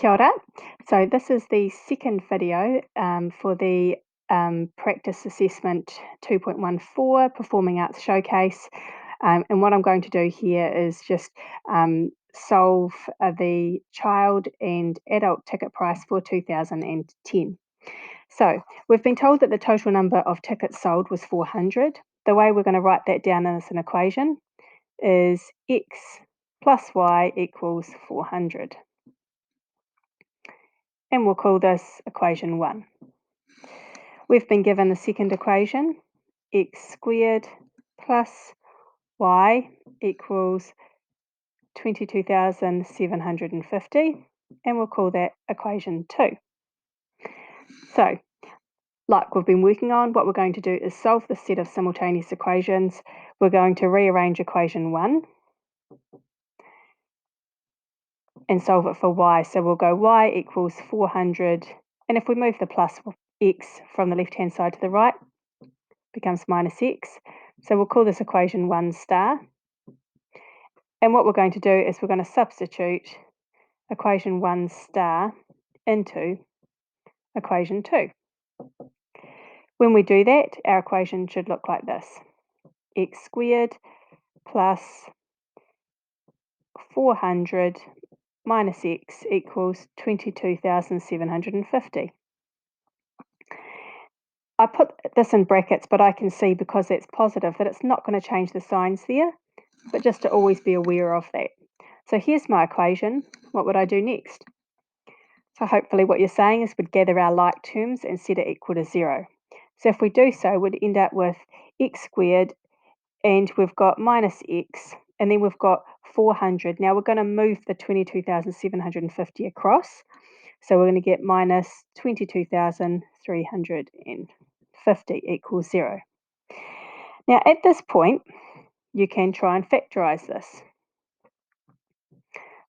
Kia ora. So this is the second video for the Practice Assessment 2.14 Performing Arts Showcase. And what I'm going to do here is just solve the child and adult ticket price for 2010. So we've been told that the total number of tickets sold was 400. The way we're going to write that down as an equation is x plus y equals 400. And we'll call this equation 1. We've been given the second equation, x squared plus y equals 22,750, and we'll call that equation 2. So, like we've been working on, what we're going to do is solve this set of simultaneous equations. We're going to rearrange equation 1 and solve it for y. So we'll go y equals 400, and if we move the plus x from the left-hand side to the right, becomes minus x. So we'll call this equation 1 star. And what we're going to do is we're going to substitute equation 1 star into equation 2. When we do that, our equation should look like this. X squared plus 400 minus x equals 22,750. I put this in brackets, but I can see because it's positive that it's not going to change the signs there, but just to always be aware of that. So here's my equation. What would I do next? So hopefully what you're saying is we'd gather our like terms and set it equal to 0. So if we do so, we'd end up with x squared, and we've got minus x, and then we've got 400. Now we're going to move the 22,750 across. So we're going to get minus 22,350 equals 0. Now at this point, you can try and factorise this.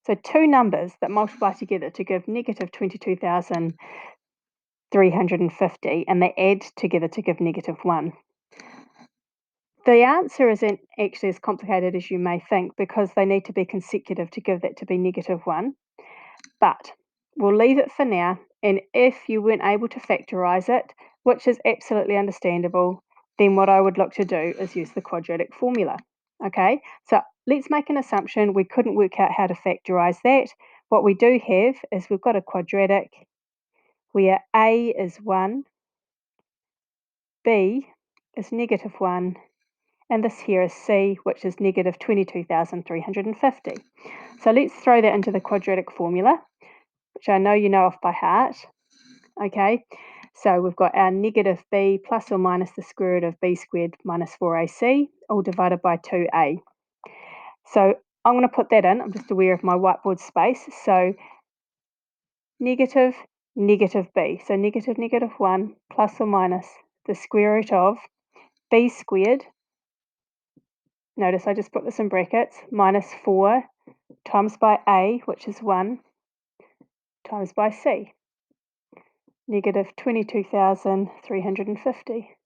So two numbers that multiply together to give negative 22,350, and they add together to give negative 1. The answer isn't actually as complicated as you may think, because they need to be consecutive to give that to be negative 1. But we'll leave it for now, and if you weren't able to factorise it, which is absolutely understandable, then what I would look to do is use the quadratic formula. Okay, so let's make an assumption we couldn't work out how to factorise that. What we do have is we've got a quadratic where a is 1, b is negative 1, and this here is c, which is negative 22,350. So let's throw that into the quadratic formula, which I know you know off by heart. Okay, so we've got our negative b plus or minus the square root of b squared minus 4ac, all divided by 2a. So I'm going to put that in. I'm just aware of my whiteboard space. So negative, negative b. So negative, negative 1 plus or minus the square root of b squared. Notice I just put this in brackets. Minus 4 times by a, which is 1, times by c. Negative 22,350.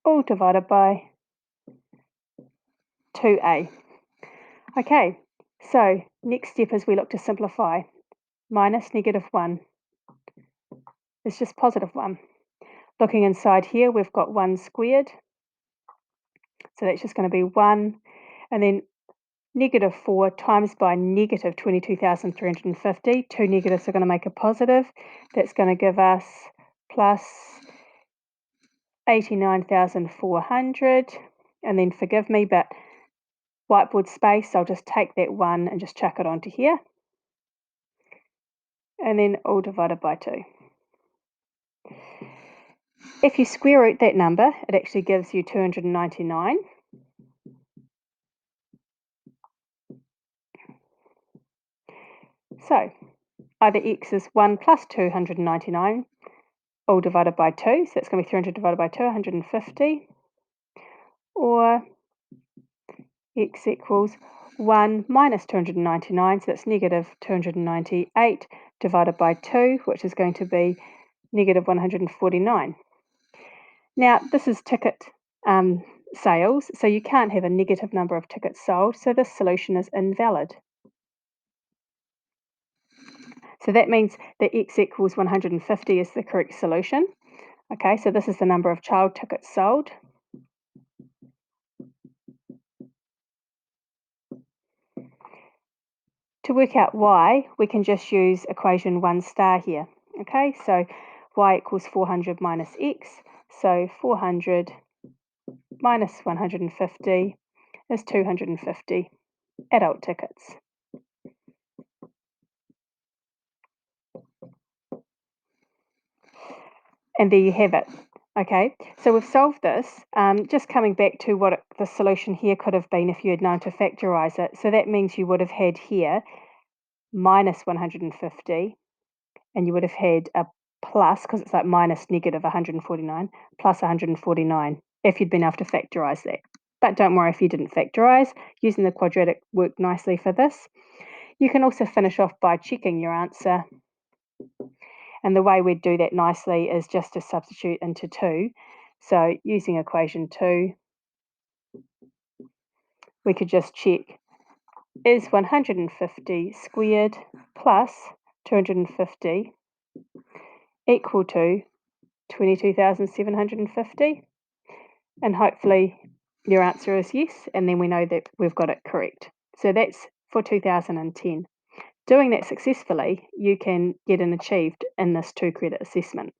All divided by 2a. Okay, so next step is we look to simplify. Minus negative 1 is just positive 1. Looking inside here, we've got 1 squared. So that's just going to be 1. And then negative 4 times by negative 22,350. Two negatives are going to make a positive. That's going to give us plus 89,400. And then forgive me, but whiteboard space, I'll just take that 1 and just chuck it onto here. And then all divided by 2. If you square root that number, it actually gives you 299. So either x is 1 plus 299, all divided by 2, so that's going to be 300 divided by 2, 150, or x equals 1 minus 299, so that's negative 298 divided by 2, which is going to be negative 149. Now, this is ticket sales, so you can't have a negative number of tickets sold, so this solution is invalid. So that means that x equals 150 is the correct solution. Okay, so this is the number of child tickets sold. To work out y, we can just use equation 1 star here. Okay, so y equals 400 minus x, so 400 minus 150 is 250 adult tickets. And there you have it. Okay, so we've solved this. Just coming back to what the solution here could have been if you had known to factorise it. So that means you would have had here minus 150, and you would have had a plus, because it's like minus negative 149, plus 149, if you'd been able to factorise that. But don't worry if you didn't factorise. Using the quadratic worked nicely for this. You can also finish off by checking your answer. And the way we'd do that nicely is just to substitute into 2. So using equation 2, we could just check, is 150 squared plus 250 equal to 22,750? And hopefully your answer is yes, and then we know that we've got it correct. So that's for 2010. Doing that successfully, you can get an achieved in this 2 credit assessment.